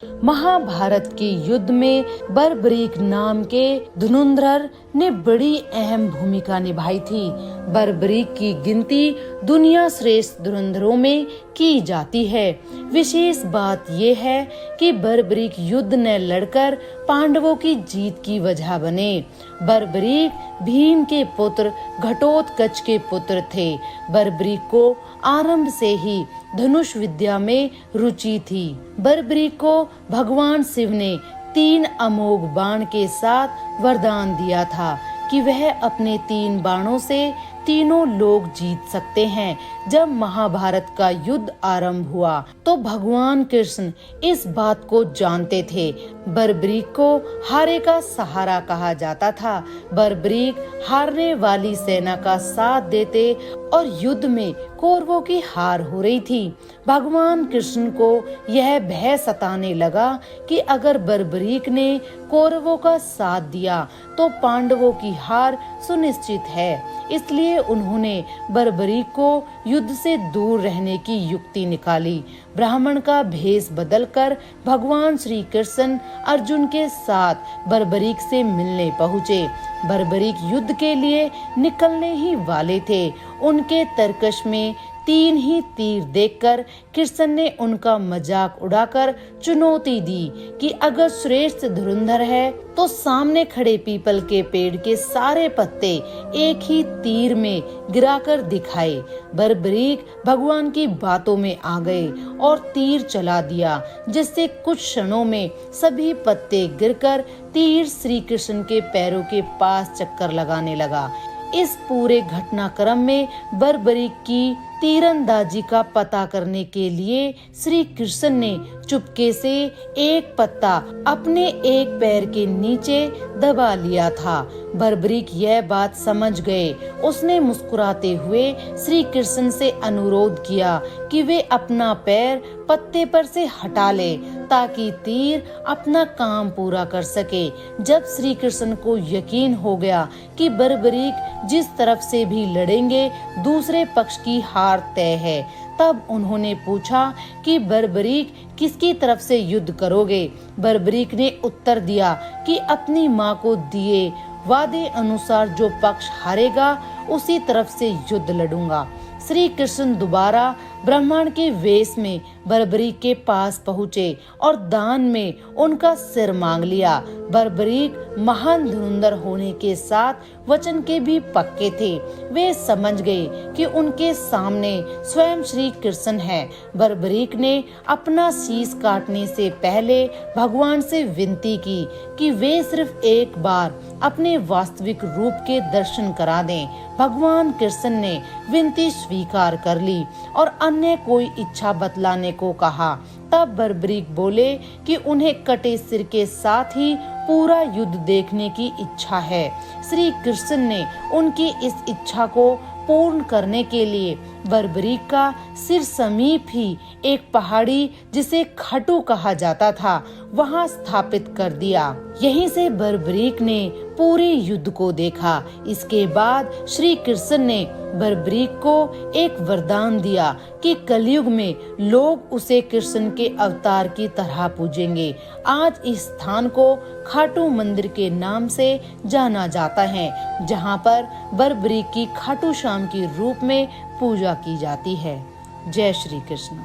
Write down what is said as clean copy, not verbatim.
महाभारत के युद्ध में बर्बरीक नाम के धनुर्धर ने बड़ी अहम भूमिका निभाई थी। बर्बरीक की गिनती दुनिया श्रेष्ठ धनुर्धरों में की जाती है। विशेष बात यह है कि बर्बरीक युद्ध न लड़कर पांडवों की जीत की वजह बने। बर्बरीक भीम के पुत्र घटोत्कच के पुत्र थे। बर्बरीक को आरंभ से ही धनुष विद्या में रुचि थी। बर्बरीक को भगवान शिव ने 3 अमोघ बाण के साथ वरदान दिया था कि वह अपने 3 बाणों से तीनों लोग जीत सकते हैं। जब महाभारत का युद्ध आरंभ हुआ तो भगवान कृष्ण इस बात को जानते थे। बर्बरीक को हारे का सहारा कहा जाता था। बर्बरीक हारने वाली सेना का साथ देते और युद्ध में कौरवों की हार हो रही थी। भगवान कृष्ण को यह भय सताने लगा कि अगर बर्बरीक ने कौरवों का साथ दिया तो पांडवों की हार सुनिश्चित है। इसलिए उन्होंने बर्बरीक को युद्ध से दूर रहने की युक्ति निकाली। ब्राह्मण का भेष बदलकर भगवान श्री कृष्ण अर्जुन के साथ बर्बरीक से मिलने पहुँचे। बर्बरीक युद्ध के लिए निकलने ही वाले थे। उनके तरकश में 3 ही तीर देखकर कृष्ण ने उनका मजाक उड़ाकर चुनौती दी कि अगर श्रेष्ठ धुरंधर है तो सामने खड़े पीपल के पेड़ के सारे पत्ते एक ही तीर में गिराकर दिखाए। बर्बरीक भगवान की बातों में आ गए और तीर चला दिया, जिससे कुछ क्षणों में सभी पत्ते गिरकर तीर श्री कृष्ण के पैरों के पास चक्कर लगाने लगा। इस पूरे घटनाक्रम में बर्बरीक की तीरंदाजी का पता करने के लिए श्री कृष्ण ने चुपके से एक पत्ता अपने एक पैर के नीचे दबा लिया था। बर्बरीक यह बात समझ गए। उसने मुस्कुराते हुए श्री कृष्ण से अनुरोध किया कि वे अपना पैर पत्ते पर से हटा ले ताकि तीर अपना काम पूरा कर सके। जब श्री कृष्ण को यकीन हो गया कि बर्बरीक जिस तरफ से भी लड़ेंगे दूसरे पक्ष की हार तय है, तब उन्होंने पूछा कि बर्बरीक किसकी तरफ से युद्ध करोगे। बर्बरीक ने उत्तर दिया कि अपनी माँ को दिए वादे अनुसार जो पक्ष हारेगा उसी तरफ से युद्ध लड़ूंगा। श्री कृष्ण दोबारा ब्राह्मण के वेश में बर्बरीक के पास पहुँचे और दान में उनका सिर मांग लिया। बर्बरीक महान धुरंधर होने के साथ वचन के भी पक्के थे। वे समझ गए कि उनके सामने स्वयं श्री कृष्ण हैं। बर्बरीक ने अपना शीश काटने से पहले भगवान से विनती की कि वे सिर्फ एक बार अपने वास्तविक रूप के दर्शन करा दें। भगवान कृष्ण ने विनती स्वीकार कर ली और अन्य कोई इच्छा बतलाने को कहा। तब बर्बरीक बोले कि उन्हें कटे सिर के साथ ही पूरा युद्ध देखने की इच्छा है। श्री कृष्ण ने उनकी इस इच्छा को पूर्ण करने के लिए बर्बरीक का सिर समीप ही एक पहाड़ी जिसे खाटू कहा जाता था वहां स्थापित कर दिया। यहीं से बर्बरीक ने पूरे युद्ध को देखा। इसके बाद श्री कृष्ण ने बर्बरीक को एक वरदान दिया कि कलयुग में लोग उसे कृष्ण के अवतार की तरह पूजेंगे। आज इस स्थान को खाटू मंदिर के नाम से जाना जाता है, जहां पर बर्बरीक की खाटू श्याम के रूप में पूजा की जाती है। जय श्री कृष्ण।